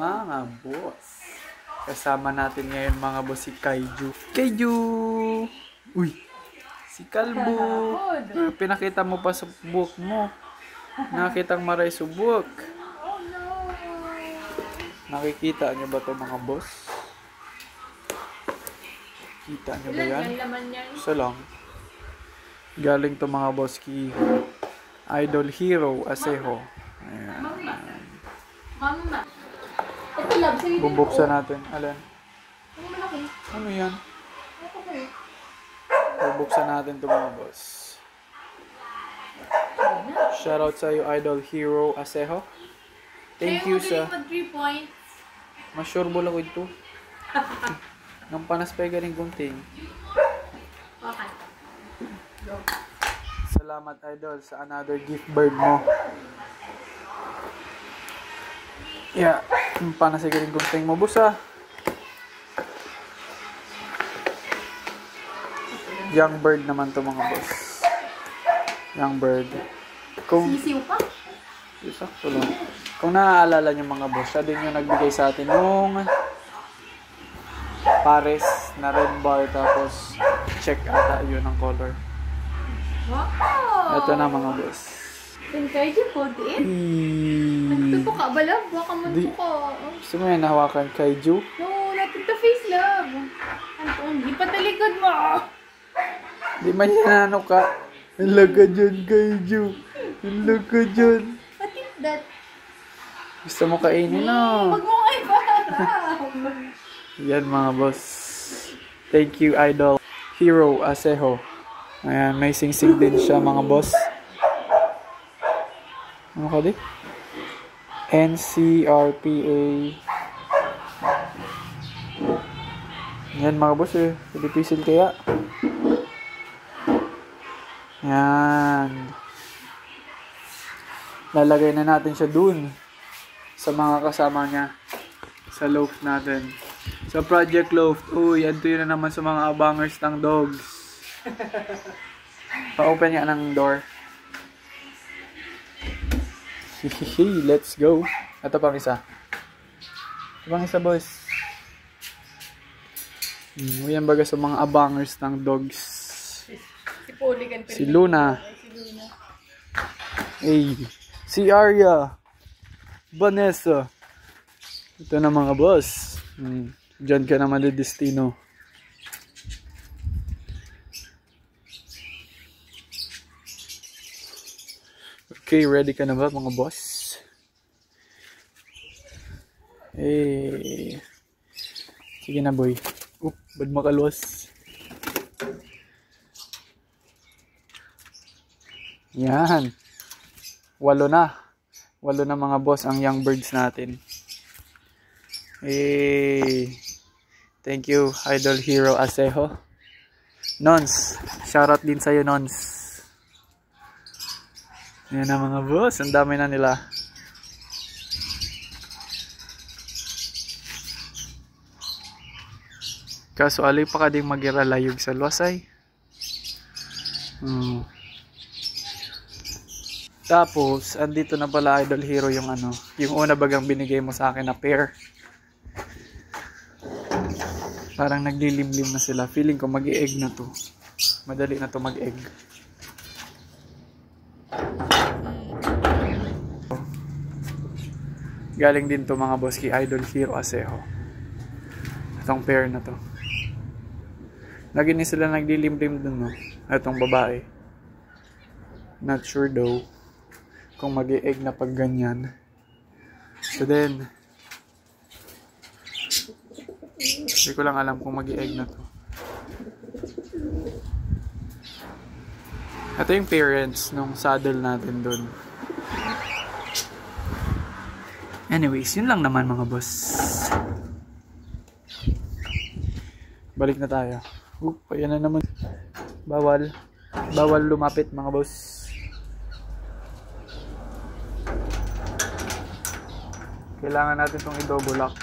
Mga boss. Kasama natin ngayon mga boss si Kaiju. Kaiju! Uy! Si Kalbo! Pinakita mo pa sa book mo. Nakitang maray subok. Nakikita niyo ba to mga boss? Kita niyo ba yan? Isa lang. Galing to mga boss ki Idol Hero Aseho. Ayan. Mama. Bubuksan natin. Alin? Ano yan? Bubuksan natin to mga boss. Shoutout sa iyo Idol Hero Aseho. Thank you sa... 3 points. Masyurbol ako ito. Nang panas pa galing gunting. Okay. Go. Salamat Idol sa another gift bird mo. Yeah. Nang panas pa galing gunting mo busa. Young bird naman to mga boss. Young bird. Kung... Sisiw pa? Sakto lang. Kung naaalala nyo mga boss, siya din yung nagbigay sa atin yung pares na red bar tapos check ata yun ang color. Wow! Ito na mga boss. Kaiju po din? Nagtuto ka ba, love? Baka mantuko ka. Gusto mo yan nahawakan Kaiju? No, natin to face, love. Anton, di pa talikod mo. Di man yan ano ka. Ang laga dyan Kaiju. Ang laga dyan. What is that? Gusto mo kainin no? Huwag mo kayo parang. Yan mga boss. Thank you Idol Hero Aseho. Ayan, may sing-sing din siya mga boss. Ano ka di? NCRPA. Yan mga boss eh. Pilipisil kaya. Yan. Lalagay na natin siya dun sa mga kasama niya sa loaf natin. Sa Project Loaf. Uy, adto yun na naman sa mga abangers ng dogs. Pa-open nga ng door. Hihihi, let's go. Ito pang isa. Ito pang isa, boys. Yan baga sa mga abangers ng dogs. Si Luna. Hey. Si Arya. Vanessa. Ito na mga boss. Diyan ka na madidestino. Okay, ready ka na ba mga boss? Hey. Sige na boy. Oop, bad makalos. Yan. 8 na. 8 na mga boss ang young birds natin. Hey. Thank you, Idol Hero Aseho. Nons. Shoutout din sa'yo, Nons. Yan na mga boss. Ang dami na nila. Kaso alay pa ka ding mag-iralayog sa luwasay. Tapos, andito na pala Idol Hero yung ano. Yung una bagang binigay mo sa akin na pair. Parang naglilimlim na sila. Feeling ko mag-i-egg na to. Madali na to mag-egg. Galing din to mga boss kay Idol Hero Aseho. Itong pair na to. Lagi ni sila naglilimlim dun no. Itong babae. Not sure though kung mag-i-egg na pag ganyan. So then hindi ko lang alam kung mag-i-egg na to. Ito yung parents nung saddle natin dun. Anyways, yun lang naman mga boss. Balik na tayo. Ayan na naman. Bawal. Bawal lumapit mga boss. Kailangan natin itong i-double lock.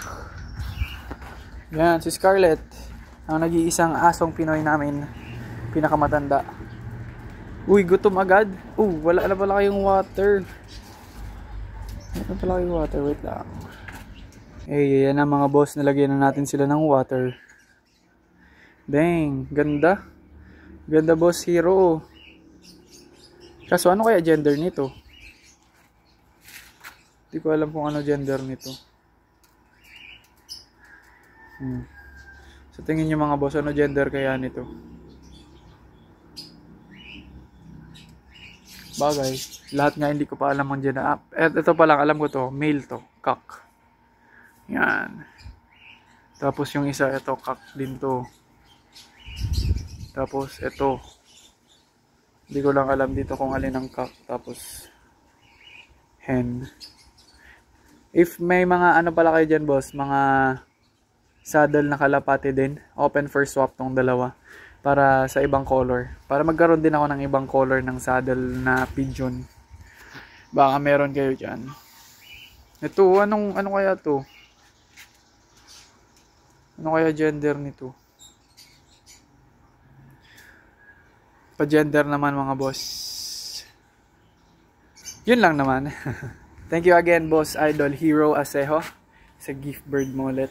Yan, si Scarlett. Ang nag-iisang asong Pinoy namin. Pinakamatanda. Uy, gutom agad. Wala na pala kayong water. Wala na pala kayong water. Wait lang. Eh, yan ang mga boss. Nalagyan na natin sila ng water. Dang, ganda. Ganda boss hero. Kaso ano kaya gender nito? Hindi ko alam kung ano gender nito. So tingin nyo mga boss, ano gender kaya nito? Bagay. Lahat nga hindi ko pa alam ang gender. Ito pa lang, alam ko to. Male to. Cock. Yan. Tapos yung isa, ito, cock din to. Tapos ito. Hindi ko lang alam dito kung alin ang cock. Tapos hen. If may mga ano pala kayo dyan boss, mga saddle na kalapati din, open for swap tong dalawa. Para sa ibang color. Para magkaroon din ako ng ibang color ng saddle na pigeon. Baka meron kayo dyan. Ito, ano kaya to? Ano kaya gender nito? Pa-gender naman mga boss. Yun lang naman. Thank you again, Boss Idol Hero Asejo. Sa gift bird mo ulit.